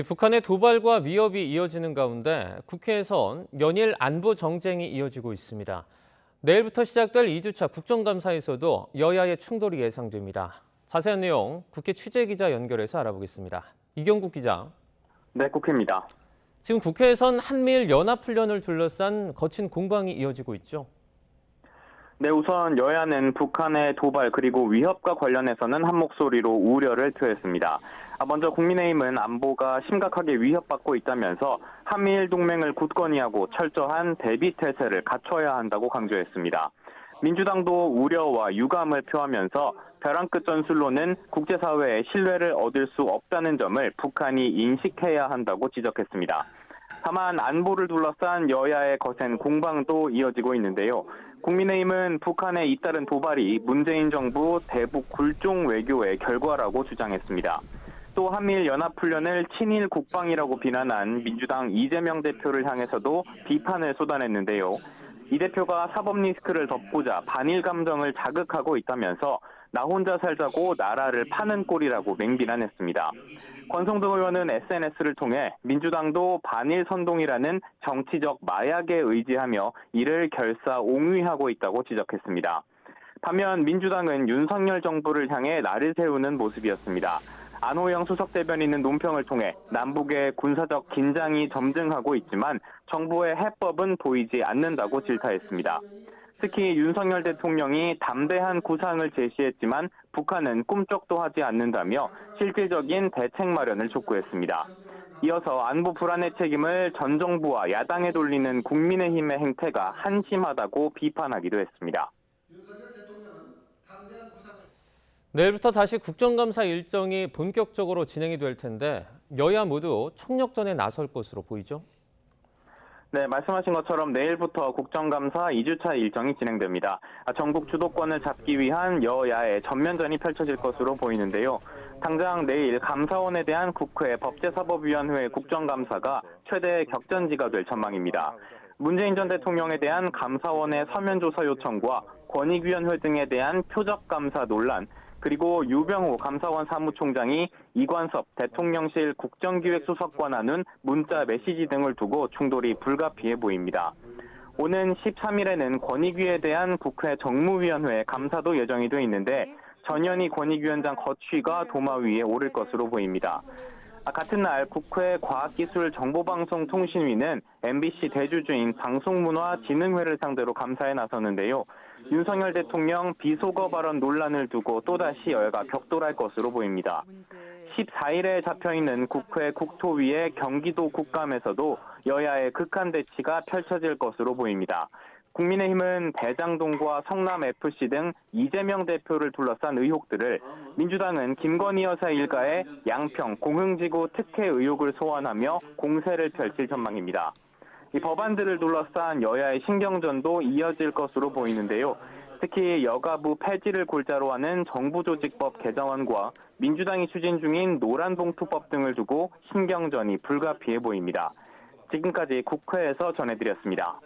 북한의 도발과 위협이 이어지는 가운데 국회에선 연일 안보 정쟁이 이어지고 있습니다. 내일부터 시작될 2주차 국정감사에서도 여야의 충돌이 예상됩니다. 자세한 내용 국회 취재기자 연결해서 알아보겠습니다. 이경국 기자. 네, 국회입니다. 지금 국회에선 한미일 연합훈련을 둘러싼 거친 공방이 이어지고 있죠. 네, 우선 여야는 북한의 도발 그리고 위협과 관련해서는 한 목소리로 우려를 표했습니다. 먼저 국민의힘은 안보가 심각하게 위협받고 있다면서 한미일 동맹을 굳건히 하고 철저한 대비 태세를 갖춰야 한다고 강조했습니다. 민주당도 우려와 유감을 표하면서 벼랑 끝 전술로는 국제사회의 신뢰를 얻을 수 없다는 점을 북한이 인식해야 한다고 지적했습니다. 다만 안보를 둘러싼 여야의 거센 공방도 이어지고 있는데요. 국민의힘은 북한의 잇따른 도발이 문재인 정부 대북 굴종 외교의 결과라고 주장했습니다. 또 한미일 연합훈련을 친일 국방이라고 비난한 민주당 이재명 대표를 향해서도 비판을 쏟아냈는데요. 이 대표가 사법 리스크를 덮고자 반일 감정을 자극하고 있다면서 나 혼자 살자고 나라를 파는 꼴이라고 맹비난했습니다. 권성동 의원은 SNS를 통해 민주당도 반일 선동이라는 정치적 마약에 의지하며 이를 결사옹위하고 있다고 지적했습니다. 반면 민주당은 윤석열 정부를 향해 날을 세우는 모습이었습니다. 안호영 수석대변인은 논평을 통해 남북의 군사적 긴장이 점증하고 있지만 정부의 해법은 보이지 않는다고 질타했습니다. 특히 윤석열 대통령이 담대한 구상을 제시했지만 북한은 꿈쩍도 하지 않는다며 실질적인 대책 마련을 촉구했습니다. 이어서 안보 불안의 책임을 전 정부와 야당에 돌리는 국민의힘의 행태가 한심하다고 비판하기도 했습니다. 내일부터 다시 국정감사 일정이 본격적으로 진행이 될 텐데 여야 모두 총력전에 나설 것으로 보이죠? 네, 말씀하신 것처럼 내일부터 국정감사 2주차 일정이 진행됩니다. 전국 주도권을 잡기 위한 여야의 전면전이 펼쳐질 것으로 보이는데요. 당장 내일 감사원에 대한 국회 법제사법위원회 국정감사가 최대 격전지가 될 전망입니다. 문재인 전 대통령에 대한 감사원의 서면조사 요청과 권익위원회 등에 대한 표적감사 논란, 그리고 유병호 감사원 사무총장이 이관섭 대통령실 국정기획수석과 나눈 문자 메시지 등을 두고 충돌이 불가피해 보입니다. 오는 13일에는 권익위에 대한 국회 정무위원회 감사도 예정이 돼 있는데 전현희 권익위원장 거취가 도마 위에 오를 것으로 보입니다. 같은 날 국회 과학기술정보방송통신위는 MBC 대주주인 방송문화진흥회를 상대로 감사에 나섰는데요. 윤석열 대통령 비속어 발언 논란을 두고 또다시 여야가 격돌할 것으로 보입니다. 14일에 잡혀있는 국회 국토위의 경기도 국감에서도 여야의 극한 대치가 펼쳐질 것으로 보입니다. 국민의힘은 대장동과 성남FC 등 이재명 대표를 둘러싼 의혹들을, 민주당은 김건희 여사 일가의 양평 공흥지구 특혜 의혹을 소환하며 공세를 펼칠 전망입니다. 이 법안들을 둘러싼 여야의 신경전도 이어질 것으로 보이는데요. 특히 여가부 폐지를 골자로 하는 정부조직법 개정안과 민주당이 추진 중인 노란봉투법 등을 두고 신경전이 불가피해 보입니다. 지금까지 국회에서 전해드렸습니다.